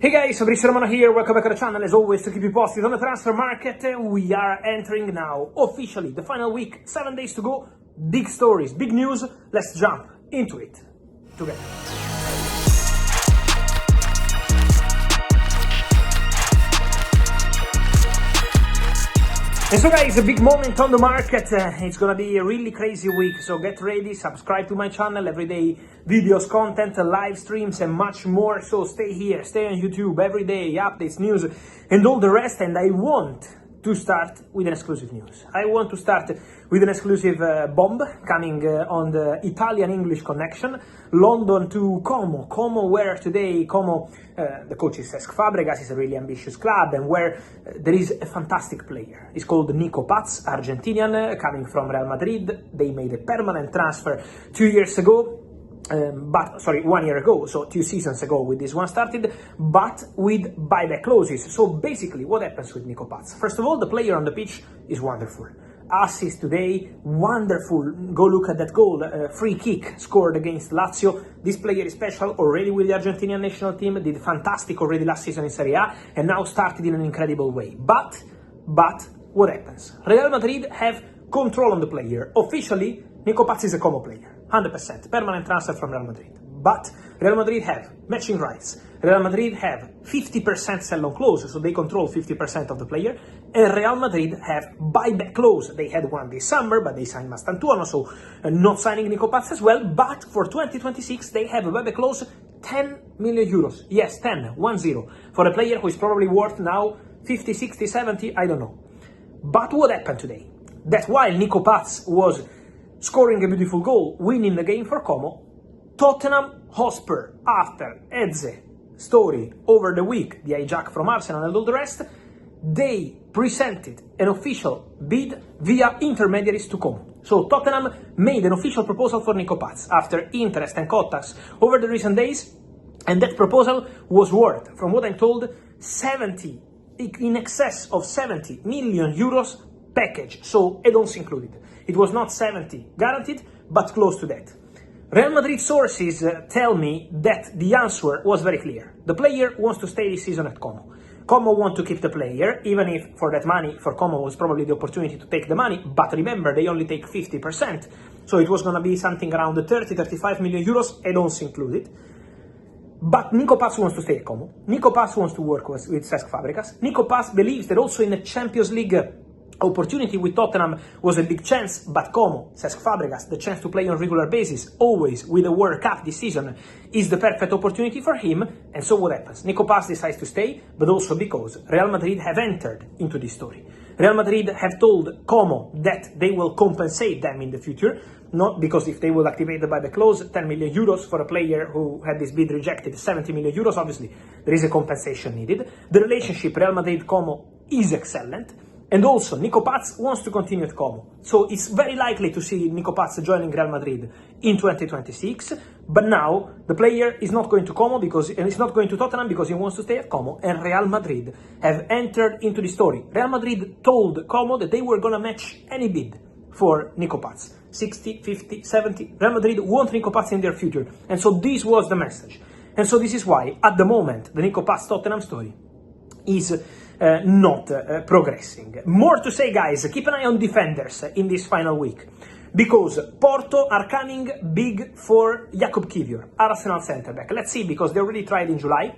Hey guys, Fabrizio Romano here, welcome back to the channel. As always, to keep you posted on the transfer market, we are entering now, officially, the final week, 7 days to go. Big stories, big news, let's jump into it together. And so guys, a big moment on the market, it's gonna be a really crazy week, so get ready, subscribe to my channel, everyday videos, content, live streams and much more, so stay here, stay on YouTube, everyday updates, news and all the rest. And I want to start with an exclusive news. I want to start with an exclusive bomb coming on the Italian-English connection, London to Como. Como, where today Como, the coach is Cesc Fàbregas, is a really ambitious club, and where there is a fantastic player. He's called Nico Paz, Argentinian, coming from Real Madrid. They made a permanent transfer 2 years ago. 1 year ago, so 2 seasons ago with this one started, but with buyback clauses. So basically, what happens with Nico Paz? First of all, the player on the pitch is wonderful. Assist today, wonderful. Go look at that goal, free kick scored against Lazio. This player is special, already with the Argentinian national team, did fantastic already last season in Serie A, and now started in an incredible way. But, what happens? Real Madrid have control on the player. Officially, Nico Paz is a Como player. 100%, permanent transfer from Real Madrid. But Real Madrid have matching rights. Real Madrid have 50% sell-on clause, so they control 50% of the player. And Real Madrid have buyback clause. They had one this summer, but they signed Mastantuono, so not signing Nico Paz as well. But for 2026, they have a buyback clause, 10 million euros. Yes, 10, 1-0. For a player who is probably worth now 50, 60, 70, I don't know. But what happened today? That while Nico Paz was scoring a beautiful goal, winning the game for Como, Tottenham Hotspur, after Eze story over the week, the hijack from Arsenal and all the rest, they presented an official bid via intermediaries to Como. So Tottenham made an official proposal for Nico Paz after interest and contacts over the recent days, and that proposal was worth, from what I'm told, in excess of 70 million euros package, so add-ons included. It was not 70 guaranteed, but close to that. Real Madrid sources tell me that the answer was very clear. The player wants to stay this season at Como. Como want to keep the player, even if for that money, for Como was probably the opportunity to take the money, but remember, they only take 50%, so it was going to be something around 30-35 million euros, add-ons included. But Nico Paz wants to stay at Como. Nico Paz wants to work with Cesc Fàbregas. Nico Paz believes that also in a Champions League opportunity with Tottenham was a big chance, but Como, Cesc Fàbregas, the chance to play on regular basis, always with a World Cup this season, is the perfect opportunity for him. And so what happens? Nico Paz decides to stay, but also because Real Madrid have entered into this story. Real Madrid have told Como that they will compensate them in the future, not because if they will activate the buyback clause, 10 million euros for a player who had this bid rejected, 70 million euros, obviously there is a compensation needed. The relationship Real Madrid-Como is excellent. And also, Nico Paz wants to continue at Como. So it's very likely to see Nico Paz joining Real Madrid in 2026. But now, the player is not going to Como and it's not going to Tottenham because he wants to stay at Como. And Real Madrid have entered into the story. Real Madrid told Como that they were going to match any bid for Nico Paz. 60, 50, 70. Real Madrid want Nico Paz in their future. And so this was the message. And so this is why, at the moment, the Nico Paz Tottenham story is not progressing. More to say, guys, keep an eye on defenders in this final week, because Porto are coming big for Jakub Kiwior, Arsenal centre-back. Let's see, because they already tried in July.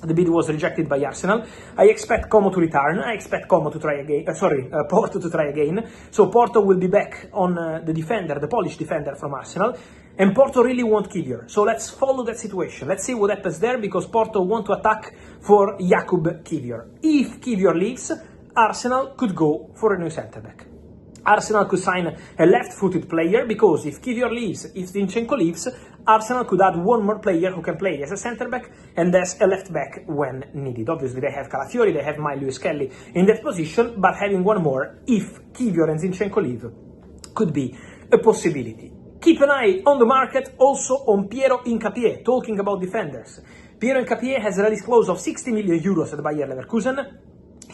The bid was rejected by Arsenal. I expect Como to return. I expect Como to try again. Porto to try again. So Porto will be back on the defender, the Polish defender from Arsenal. And Porto really want Kiwior. So let's follow that situation. Let's see what happens there, because Porto want to attack for Jakub Kiwior. If Kiwior leaves, Arsenal could go for a new centre-back. Arsenal could sign a left-footed player, because if Kiwior leaves, if Zinchenko leaves, Arsenal could add one more player who can play as a centre-back and as a left-back when needed. Obviously, they have Calafiori, they have Lewis Kelly in that position, but having one more, if Kiwior and Zinchenko leave, could be a possibility. Keep an eye on the market, also on Piero Hincapié, talking about defenders. Piero Hincapié has a release clause of 60 million euros at Bayer Leverkusen.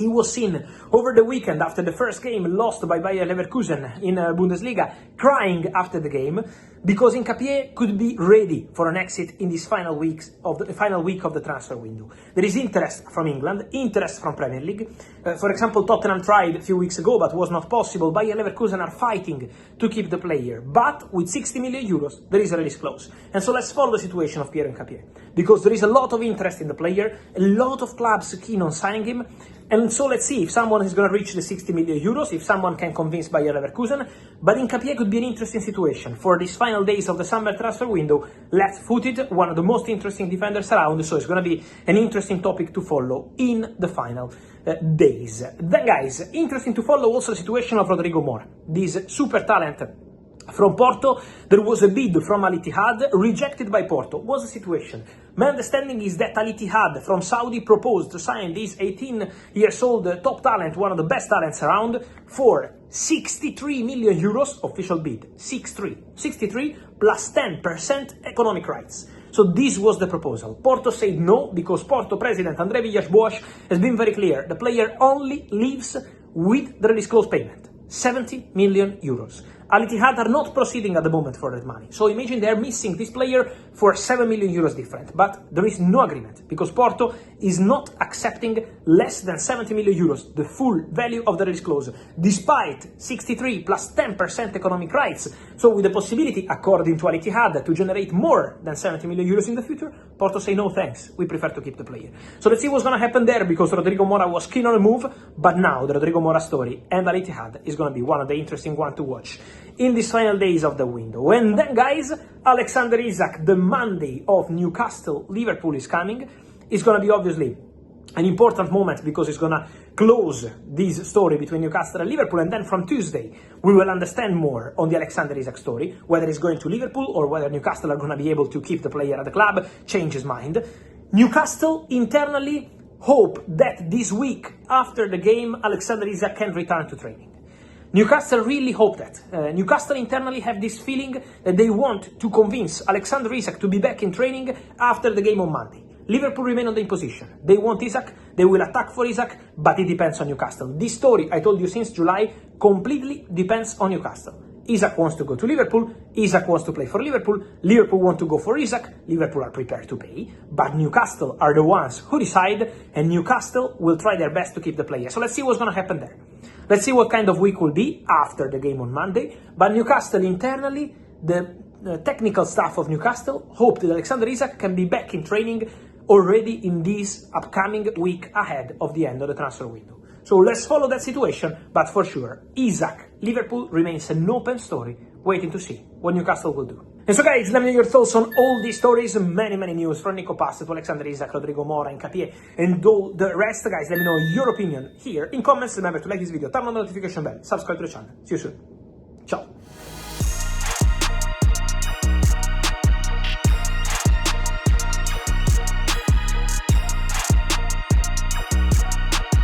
He was seen over the weekend after the first game lost by Bayer Leverkusen in Bundesliga, crying after the game because Hincapie could be ready for an exit in this final week of the transfer window. There is interest from England, interest from Premier League. For example, Tottenham tried a few weeks ago, but was not possible. Bayer Leverkusen are fighting to keep the player, but with 60 million euros, there is a release clause. And so let's follow the situation of Piero Hincapié, because there is a lot of interest in the player, a lot of clubs keen on signing him. And so let's see if someone is going to reach the 60 million euros, if someone can convince Bayer Leverkusen. But Hincapie could be an interesting situation for these final days of the summer transfer window. Left-footed, one of the most interesting defenders around, so it's going to be an interesting topic to follow in the final days. Then guys, interesting to follow also the situation of Rodrigo Mora, this super talent from Porto. There was a bid from Al-Ittihad, rejected by Porto. What's the situation? My understanding is that Al-Ittihad from Saudi proposed to sign this 18-year-old top talent, one of the best talents around, for 63 million euros, official bid. 63 plus 10% economic rights. So this was the proposal. Porto said no, because Porto president André Villas-Boas has been very clear. The player only leaves with the release clause payment. 70 million euros. Al-Ittihad are not proceeding at the moment for that money. So imagine they're missing this player for 7 million euros different. But there is no agreement, because Porto is not accepting less than 70 million euros, the full value of the release clause, despite 63 plus 10% economic rights. So with the possibility, according to Al-Ittihad, to generate more than 70 million euros in the future, Porto say no thanks, we prefer to keep the player. So let's see what's going to happen there, because Rodrigo Mora was keen on a move, but now the Rodrigo Mora story and Al-Ittihad is going to be one of the interesting ones to watch in these final days of the window. And then guys, Alexander Isak, the Monday of Newcastle Liverpool is coming. It's going to be obviously an important moment, because it's going to close this story between Newcastle and Liverpool, and then from Tuesday we will understand more on the Alexander Isak story, whether he's going to Liverpool or whether Newcastle are going to be able to keep the player at the club, change his mind. Newcastle internally hope that this week after the game Alexander Isak can return to training. Newcastle really hope that. Newcastle internally have this feeling that they want to convince Alexander Isak to be back in training after the game on Monday. Liverpool remain on the imposition. They want Isak, they will attack for Isak, but it depends on Newcastle. This story, I told you since July, completely depends on Newcastle. Isak wants to go to Liverpool, Isak wants to play for Liverpool, Liverpool want to go for Isak, Liverpool are prepared to pay, but Newcastle are the ones who decide, and Newcastle will try their best to keep the player. So let's see what's going to happen there. Let's see what kind of week will be after the game on Monday. But Newcastle internally, the technical staff of Newcastle hope that Alexander Isak can be back in training already in this upcoming week ahead of the end of the transfer window. So let's follow that situation, but for sure, Isak, Liverpool remains an open story, waiting to see what Newcastle will do. And so guys, let me know your thoughts on all these stories, many news from Nico Paz to Alexander Isak, Rodrigo Mora, Hincapie, and all the rest. Guys, let me know your opinion here in comments. Remember to like this video, turn on the notification bell, subscribe to the channel. See you soon.